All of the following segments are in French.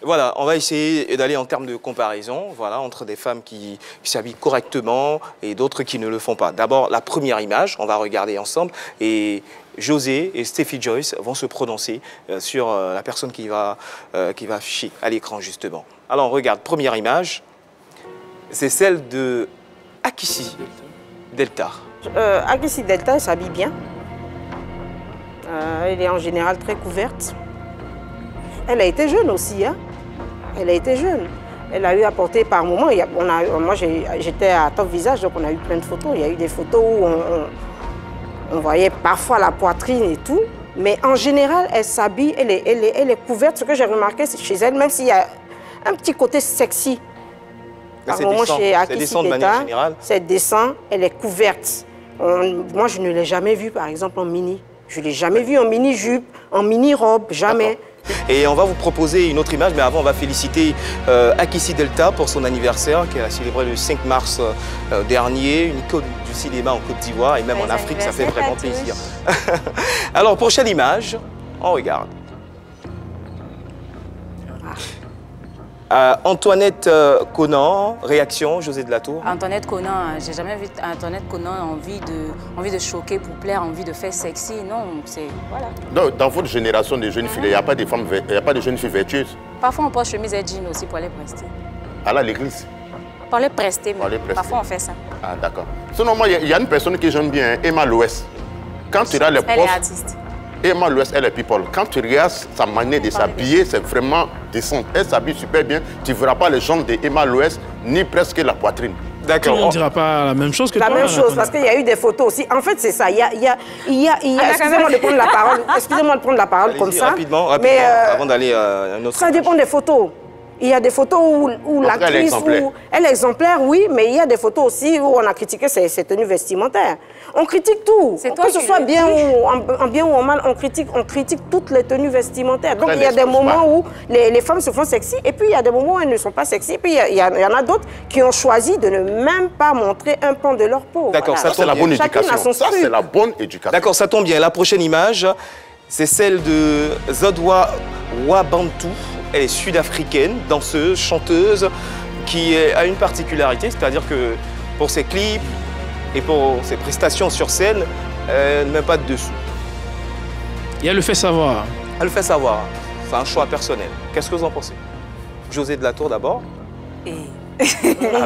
Voilà, on va essayer d'aller en termes de comparaison, voilà, entre des femmes qui s'habillent correctement et d'autres qui ne le font pas. D'abord, la première image, on va regarder ensemble, et José et Steffi Joyce vont se prononcer sur la personne qui va afficher à l'écran, justement. Alors, on regarde, première image, c'est celle de Akissi Delta. Akissi Delta, elle s'habille bien. Elle est en général très couverte. Elle a été jeune aussi, hein. Elle a été jeune. Elle a eu à porter par moments. Moi, j'étais à Top Visage, donc on a eu plein de photos. Il y a eu des photos où on voyait parfois la poitrine et tout. Mais en général, elle s'habille, elle est couverte. Ce que j'ai remarqué chez elle, même s'il y a un petit côté sexy. Par moment, chez Akissi Delta, c'est décent, elle est couverte. Moi, je ne l'ai jamais vue, par exemple, en mini. Je ne l'ai jamais vue en mini-jupe, en mini-robe, jamais. Et on va vous proposer une autre image, mais avant, on va féliciter Akissi Delta pour son anniversaire, qu'elle a célébré le 5 mars dernier, une icône du cinéma en Côte d'Ivoire et même en Afrique, ça fait vraiment plaisir. Alors, prochaine image, on regarde. Antoinette Conan, réaction, José de la Tour. Antoinette Conan, j'ai jamais vu Antoinette Conan envie de choquer pour plaire, envie de faire sexy. Non, c'est... voilà. Donc, dans votre génération de jeunes filles, il n'y a pas de femmes, il n'y a pas de jeunes filles vertueuses? Parfois, on porte chemise et jean aussi pour aller prester. À l'église? Pour aller prester, mais parfois on fait ça. Ah, d'accord. Sinon, moi, il y a une personne que j'aime bien, Emma Louès. Quand tu regardes les postes... Elle est artiste. Emma Louès, elle est people. Quand tu regardes sa manière de s'habiller, c'est vraiment décent. Elle s'habille super bien. Tu ne verras pas les jambes d'Emma Louès, ni presque la poitrine. D'accord. On ne dira pas la même chose que toi. La même chose, parce qu'il y a eu des photos aussi. En fait, c'est ça. Excusez-moi de prendre la parole. Excusez-moi de prendre la parole comme ça. Rapidement, mais avant d'aller à un autre. Ça dépend des photos. Il y a des photos où l'actrice, elle est exemplaire, oui, mais il y a des photos aussi où on a critiqué ses tenues vestimentaires. On critique tout. Que ce soit bien ou en mal, on critique toutes les tenues vestimentaires. Donc il y a des moments où les femmes se font sexy, et puis il y a des moments où elles ne sont pas sexy, et puis il y en a d'autres qui ont choisi de ne même pas montrer un pan de leur peau. D'accord, voilà. ça c'est la bonne éducation. Ça c'est la bonne éducation. D'accord, ça tombe bien. La prochaine image, c'est celle de Zodwa Wabantu. Elle est sud-africaine, danseuse, chanteuse, qui a une particularité, c'est-à-dire que pour ses clips et pour ses prestations sur scène, elle ne met pas de dessous. Et elle le fait savoir. Elle le fait savoir. C'est un choix personnel. Qu'est-ce que vous en pensez? José de la Tour d'abord. Et... Ah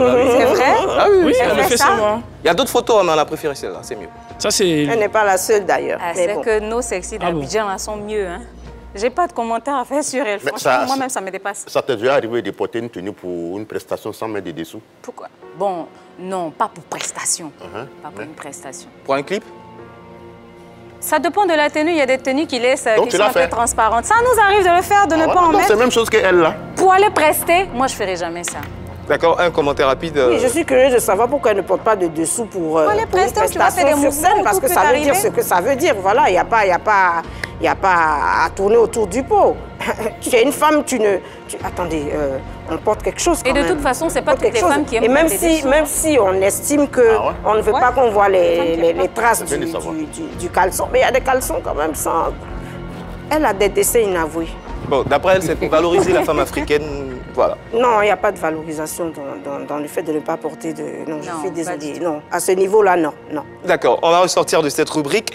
bah oui. C'est vrai? Ah oui, Oui, elle le fait savoir. Il y a d'autres photos, mais on a préféré celle-là, c'est mieux. Ça, c'est... Elle n'est pas la seule d'ailleurs. Ah, c'est que nos sexy d'Abidjan là sont mieux. Hein? J'ai pas de commentaires à faire sur elle. Franchement, moi-même, ça me dépasse. Ça t'est déjà arrivé de porter une tenue pour une prestation sans mettre de dessous? Pourquoi? Bon, non, pas pour prestation. Pas pour une prestation. Pour un clip? Ça dépend de la tenue. Il y a des tenues qui laissent, donc, qui sont un peu transparentes. Ça nous arrive de le faire, de ne pas en mettre. C'est la même chose qu'elle là. Pour aller prester, moi, je ferai jamais ça. D'accord, un commentaire rapide. Oui, je suis curieuse de savoir pourquoi elle ne porte pas de dessous pour une prestation sur scène, parce que ça veut dire ce que ça veut dire. Voilà, il n'y a pas à tourner autour du pot. Tu es une femme, attendez, on porte quelque chose quand même. Et de toute façon, c'est pas toutes les femmes qui aiment. Et même si on estime qu'on ne veut pas qu'on voit les traces du caleçon, mais il y a des caleçons quand même sans... Elle a des dessins inavoués. Bon, d'après elle, c'est pour valoriser la femme africaine, voilà. Non, il n'y a pas de valorisation dans le fait de ne pas porter de... Non, je suis désolée. Non, à ce niveau-là, non. D'accord, on va ressortir de cette rubrique.